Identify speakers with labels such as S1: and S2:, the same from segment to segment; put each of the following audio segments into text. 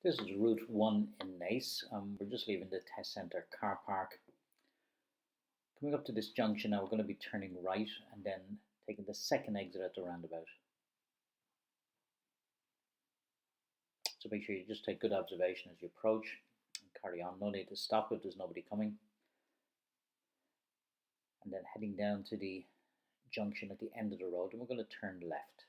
S1: This is Route 1 in Naas. We're just leaving the test centre car park. Coming up to this junction now, we're going to be turning right and then taking the second exit at the roundabout. So make sure you just take good observation as you approach and carry on. No need to stop if there's nobody coming. And then heading down to the junction at the end of the road, and we're going to turn left.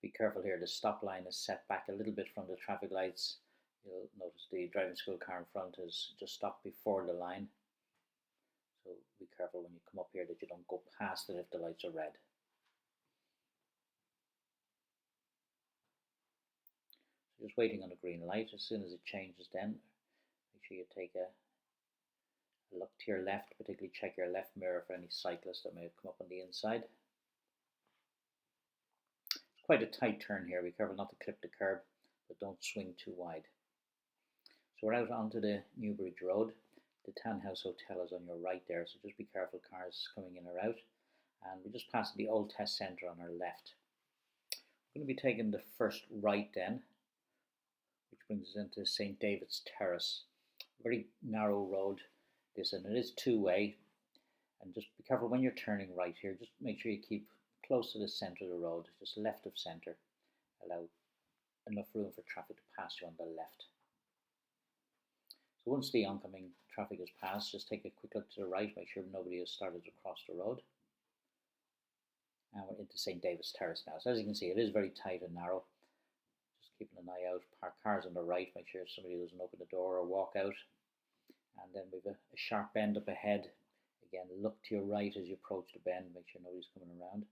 S1: Be careful here, the stop line is set back a little bit from the traffic lights. You'll notice the driving school car in front has just stopped before the line. So be careful when you come up here that you don't go past it if the lights are red. So just waiting on a green light. As soon as it changes then, make sure you take a look to your left, particularly check your left mirror for any cyclists that may have come up on the inside. Quite a tight turn here, be careful not to clip the curb, but don't swing too wide. So we're out onto the Newbridge Road. The Townhouse Hotel is on your right there, so just be careful cars coming in or out. And we're just passing the old test centre on our left. We're going to be taking the first right then, which brings us into St. David's Terrace. Very narrow road this, and it is two-way. And just be careful when you're turning right here, just make sure you keep close to the centre of the road, just left of centre. Allow enough room for traffic to pass you on the left. So once the oncoming traffic is passed, just take a quick look to the right, make sure nobody has started to cross the road. And we're into St. David's Terrace now. So as you can see, it is very tight and narrow. Just keeping an eye out, park cars on the right, make sure somebody doesn't open the door or walk out. And then we've a sharp bend up ahead. Again, look to your right as you approach the bend, make sure nobody's coming around.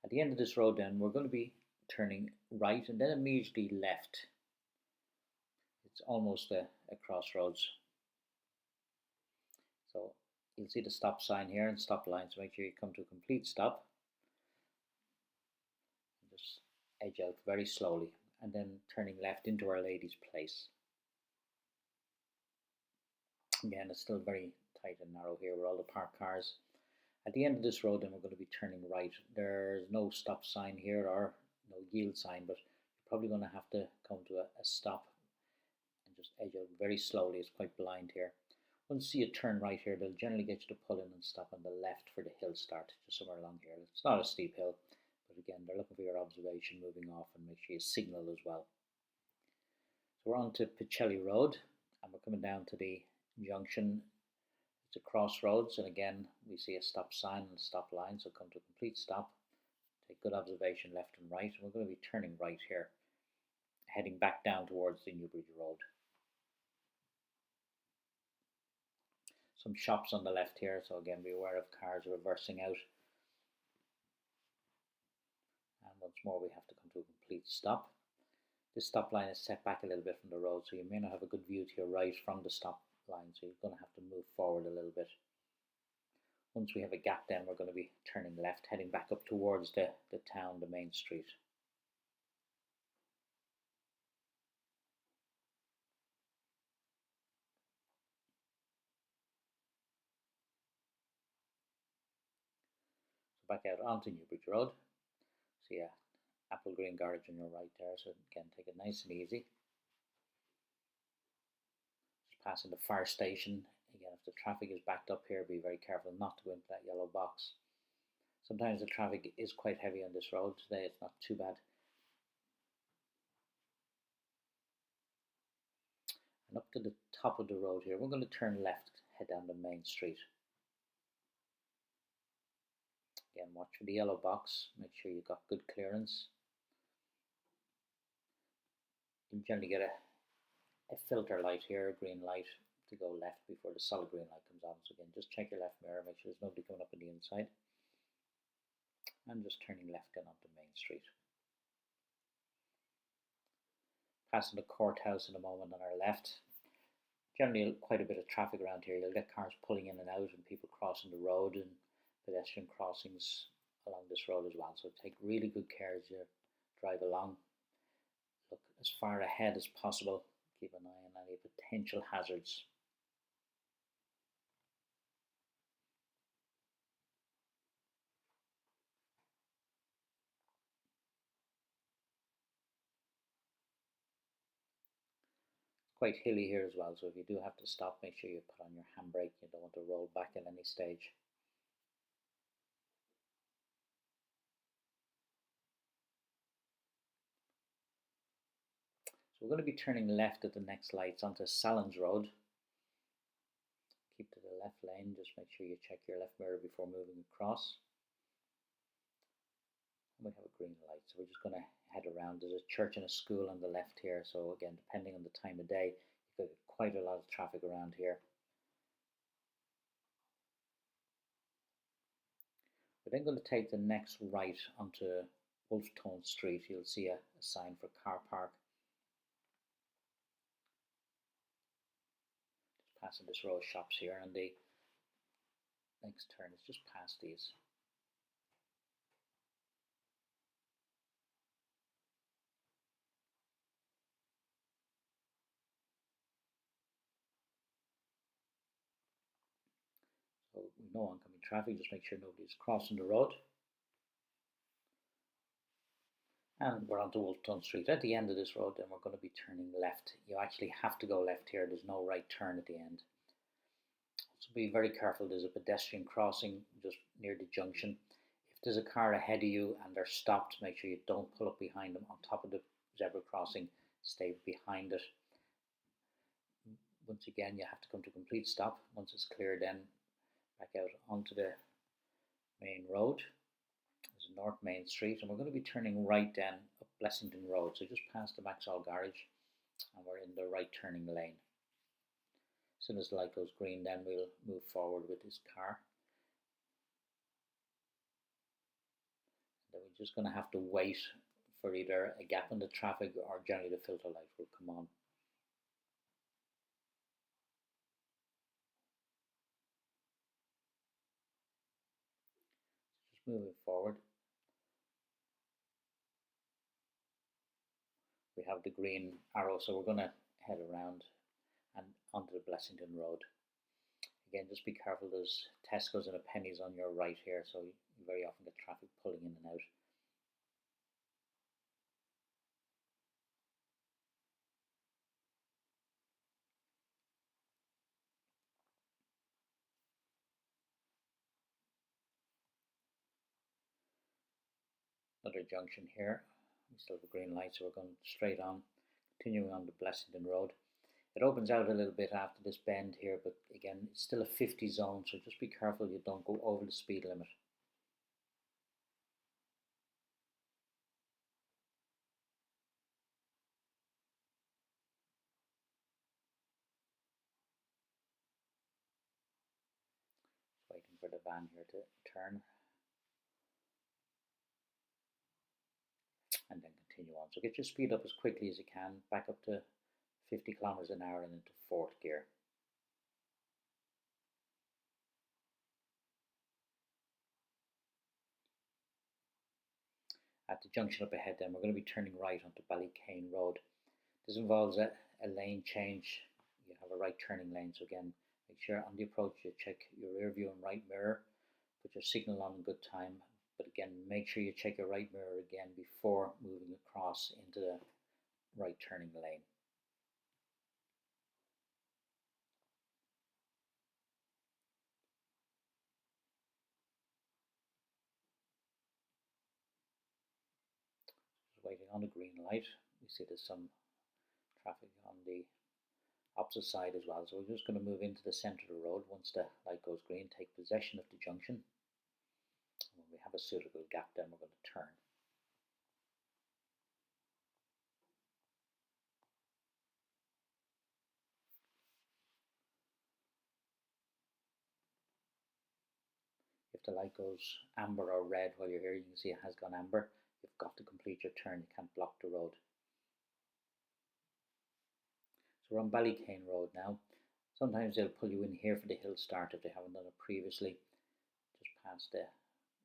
S1: At the end of this road then, we're going to be turning right and then immediately left. It's almost a crossroads. So you'll see the stop sign here and stop line, so make sure you come to a complete stop. And just edge out very slowly and then turning left into Our Lady's Place. Again, it's still very tight and narrow here with all the parked cars. At the end of this road then we're going to be turning right. There's no stop sign here or no yield sign, but you're probably going to have to come to a stop and just edge out very slowly. It's quite blind here. Once you turn right here, they'll generally get you to pull in and stop on the left for the hill start, just somewhere along here. It's not a steep hill, but again, they're looking for your observation moving off and make sure you signal as well. So we're on to Picelli Road and we're coming down to the junction. It's a crossroads, and again we see a stop sign and a stop line, so come to a complete stop, take good observation left and right, and we're going to be turning right here, heading back down towards the Newbridge Road. Some shops on the left here, so again be aware of cars reversing out. And once more we have to come to a complete stop. This stop line is set back a little bit from the road, so you may not have a good view to your right from the stop line, so you're going to have to move forward a little bit. Once we have a gap then we're going to be turning left, heading back up towards the town, the main street. So back out onto Newbridge Road. See a apple green garage on your right there, so again take it nice and easy. Passing the fire station. Again, if the traffic is backed up here, be very careful not to go into that yellow box. Sometimes the traffic is quite heavy on this road. Today it's not too bad. And up to the top of the road here, we're going to turn left, head down the main street. Again, watch for the yellow box, make sure you've got good clearance. You generally get a filter light here, a green light to go left before the solid green light comes on. So again, just check your left mirror, make sure there's nobody coming up on the inside. And just turning left in onto Main Street. Passing the courthouse in a moment on our left. Generally quite a bit of traffic around here. You'll get cars pulling in and out and people crossing the road and pedestrian crossings along this road as well. So take really good care as you drive along. Look as far ahead as possible. Keep an eye on any potential hazards. Quite hilly here as well, so if you do have to stop, make sure you put on your handbrake. You don't want to roll back at any stage. So we're going to be turning left at the next lights onto Salons Road. Keep to the left lane, just make sure you check your left mirror before moving across. And we have a green light, so we're just going to head around. There's a church and a school on the left here, so again, depending on the time of day, you've got quite a lot of traffic around here. We're then going to take the next right onto Wolftone Street. You'll see a sign for car park. Just passing this row of shops here, and the next turn is just past these. So we know oncoming traffic, just make sure nobody's crossing the road. And we're onto Wolfton Street. At the end of this road, then we're going to be turning left. You actually have to go left here. There's no right turn at the end. So be very careful. There's a pedestrian crossing just near the junction. If there's a car ahead of you and they're stopped, make sure you don't pull up behind them on top of the zebra crossing. Stay behind it. Once again, you have to come to a complete stop. Once it's clear, then back out onto the main road. There's North Main Street, and we're going to be turning right then up Blessington Road. So just past the Maxall Garage, and we're in the right turning lane. As soon as the light goes green, then we'll move forward with this car. Then we're just going to have to wait for either a gap in the traffic or generally the filter light will come on. Just moving forward. We have the green arrow, so we're going to head around and onto the Blessington Road. Again, just be careful. There's Tesco's and a Penny's on your right here, so you very often get traffic pulling in and out. Another junction here. We still have a green light, so we're going straight on, continuing on the Blessington Road. It opens out a little bit after this bend here, but again, it's still a 50 zone, so just be careful you don't go over the speed limit. Just waiting for the van here to turn. And then continue on. So get your speed up as quickly as you can, back up to 50 kilometers an hour and into fourth gear. At the junction up ahead then, we're going to be turning right onto Ballycane Road. This involves a lane change. You have a right turning lane, so again, make sure on the approach you check your rear view and right mirror, put your signal on in good time, but again, make sure you check your right mirror again before moving across into the right turning lane. Just waiting on a green light. We see there's some traffic on the opposite side as well, so we're just going to move into the centre of the road. Once the light goes green, take possession of the junction. When we have a suitable gap, then we're going to turn. If the light goes amber or red while you're here, you can see it has gone amber. You've got to complete your turn. You can't block the road. So we're on Ballycane Road now. Sometimes they'll pull you in here for the hill start if they haven't done it previously. Just past the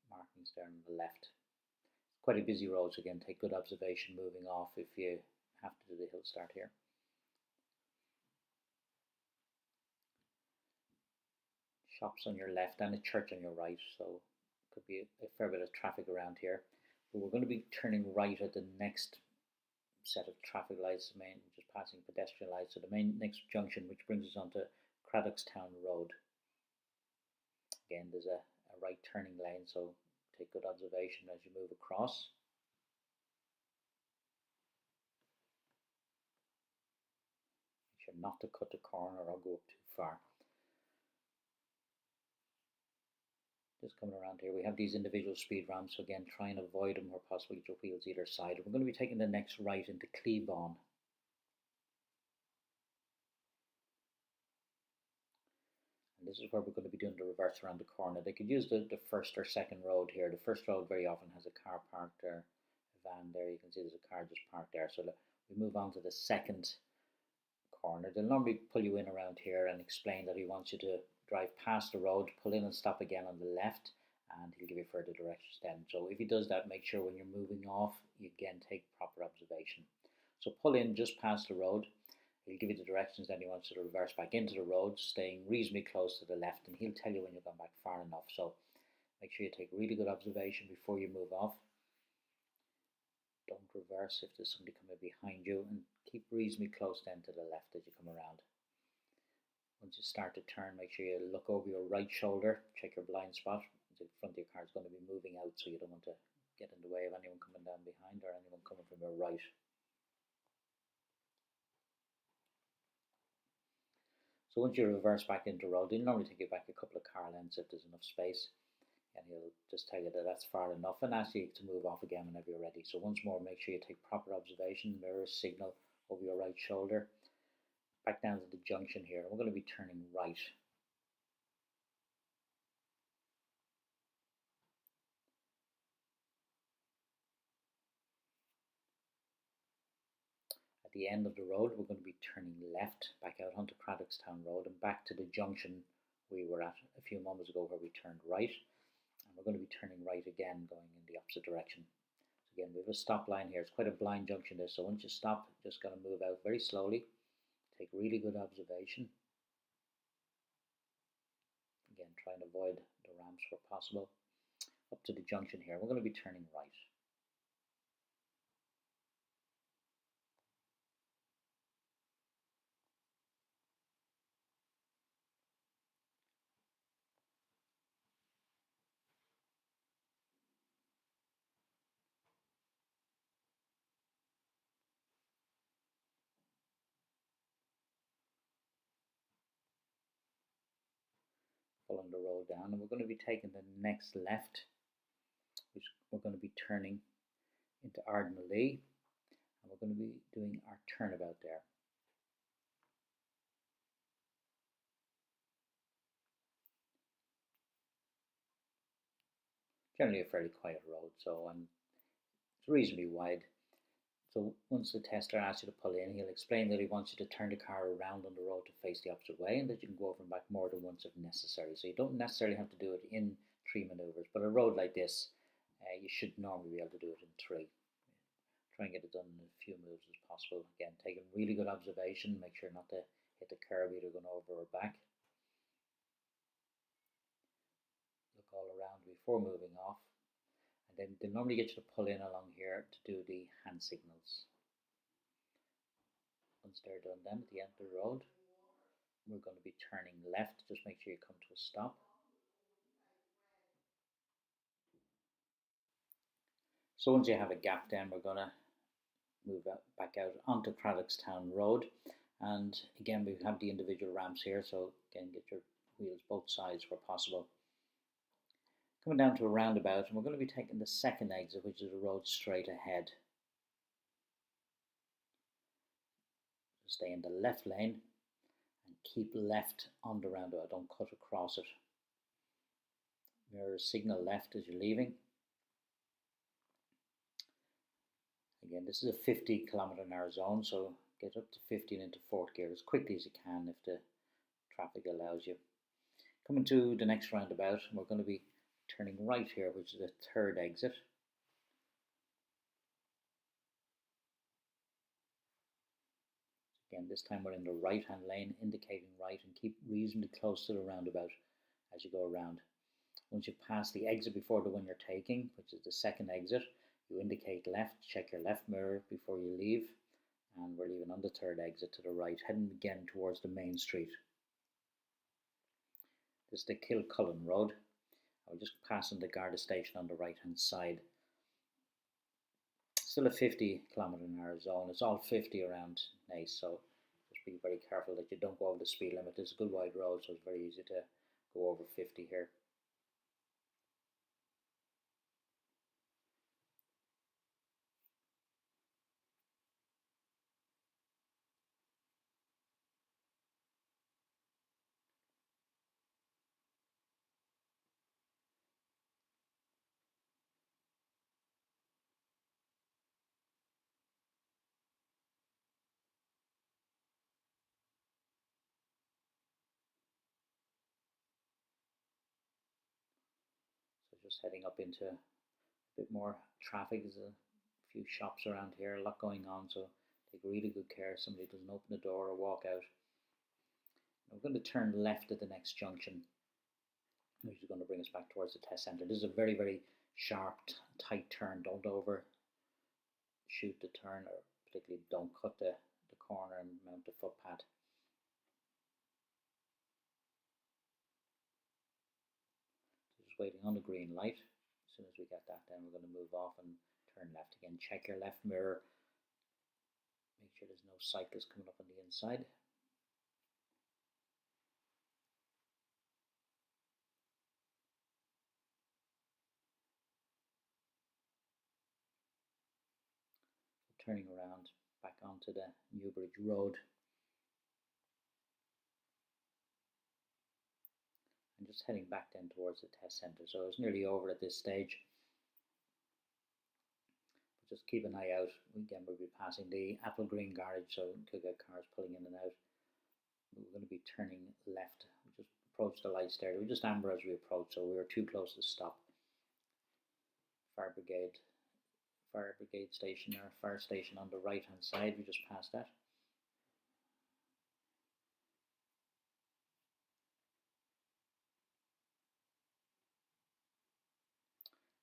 S1: markings there on the left. It's quite a busy road, so again, take good observation moving off if you have to do the hill start here. Shops on your left and a church on your right, so could be a fair bit of traffic around here. But we're going to be turning right at the next set of traffic lights, the main just passing pedestrian lights. So the main next junction, which brings us onto Craddockstown Road. Again, there's a right turning lane, so take good observation as you move across. Make sure not to cut the corner or go up too far. Just coming around here, we have these individual speed ramps, so again, try and avoid them where possible, get your wheels either side. We're going to be taking the next right into Cleavon. And this is where we're going to be doing the reverse around the corner. They could use the first or second road here. The first road very often has a car parked there, a van there. You can see there's a car just parked there. So we move on to the second corner. They'll normally pull you in around here and explain that he wants you to drive past the road, pull in and stop again on the left, and he'll give you further directions then. So if he does that, make sure when you're moving off, you again take proper observation. So pull in just past the road. He'll give you the directions, then he wants you to reverse back into the road, staying reasonably close to the left, and he'll tell you when you've gone back far enough. So make sure you take really good observation before you move off. Don't reverse if there's somebody coming behind you, and keep reasonably close then to the left as you come around. Once you start to turn, make sure you look over your right shoulder, check your blind spot. The front of your car is going to be moving out, so you don't want to get in the way of anyone coming down behind or anyone coming from your right. So once you reverse back into the road, he'll normally take you back a couple of car lengths if there's enough space, and he'll just tell you that that's far enough and ask you to move off again whenever you're ready. So once more, make sure you take proper observation, mirror signal over your right shoulder. Back down to the junction here, we're going to be turning right. At the end of the road, we're going to be turning left back out onto Craddockstown Road and back to the junction we were at a few moments ago where we turned right, and we're going to be turning right again going in the opposite direction. So again, we have a stop line here. It's quite a blind junction this, so once you stop, just got to move out very slowly, take really good observation. Again, try and avoid the ramps where possible. Up to the junction here, we're going to be turning right. Following the road down, and we're going to be taking the next left, which we're going to be turning into Ardnally, and we're going to be doing our turnabout there. Generally a fairly quiet road, so it's reasonably wide. So once the tester asks you to pull in, he'll explain that he wants you to turn the car around on the road to face the opposite way, and that you can go over and back more than once if necessary. So you don't necessarily have to do it in 3 maneuvers, but a road like this, you should normally be able to do it in 3. Try and get it done in as few moves as possible. Again, taking really good observation, make sure not to hit the curb either going over or back. Look all around before moving off. And then they normally get you to pull in along here to do the hand signals. Once they're done then, at the end of the road, we're going to be turning left. Just make sure you come to a stop. So once you have a gap then, we're going to move back out onto Craddockstown Road. And again, we have the individual ramps here, so again, get your wheels both sides where possible. Coming down to a roundabout, and we're going to be taking the second exit, which is the road straight ahead. Stay in the left lane and keep left on the roundabout, don't cut across it. Mirror signal left as you're leaving. Again, this is a 50 km/h zone, so get up to 15 into 4th gear as quickly as you can if the traffic allows you. Coming to the next roundabout, we're going to be turning right here, which is the third exit. Again, this time we're in the right hand lane, indicating right, and keep reasonably close to the roundabout as you go around. Once you pass the exit before the one you're taking, which is the second exit, You indicate left, check your left mirror before you leave, and we're leaving on the third exit to the right, heading again towards the main street. This is the Kilcullen Road. I'm just passing the Garda station on the right hand side. Still a 50 km/h zone. It's all 50 around Naas, so just be very careful that you don't go over the speed limit. It's a good wide road, so it's very easy to go over 50 here. So just heading up into a bit more traffic. There's a few shops around here, a lot going on, so take really good care somebody doesn't open the door or walk out. Now we're going to turn left at the next junction, which is going to bring us back towards the test centre. This is a very, very sharp, tight turn. Don't overshoot the turn, or particularly don't cut the corner and mount the footpad. So just waiting on the green light. As soon as we get that, then we're going to move off and turn left again. Check your left mirror. Make sure there's no cyclists coming up on the inside. Turning around back onto the Newbridge Road, and just heading back then towards the test centre. So it's nearly over at this stage, but just keep an eye out. Again, we'll be passing the Apple Green garage, so we could get cars pulling in and out. We're going to be turning left. We just approached the lights there. We just amber as we approached, so we were too close to stop. Fire brigade station, or fire station on the right hand side. We just passed that.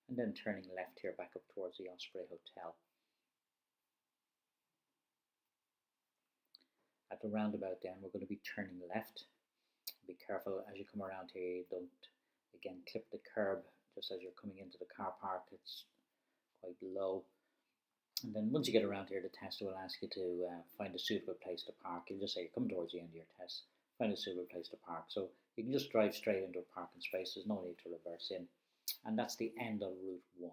S1: And then turning left here back up towards the Osprey Hotel. At the roundabout then we're going to be turning left. Be careful as you come around here, you don't again clip the curb just as you're coming into the car park. It's quite low. And then once you get around here, the tester will ask you to find a suitable place to park. You'll just say you're coming towards the end of your test, find a suitable place to park. So you can just drive straight into a parking space. There's no need to reverse in. And that's the end of Route 1.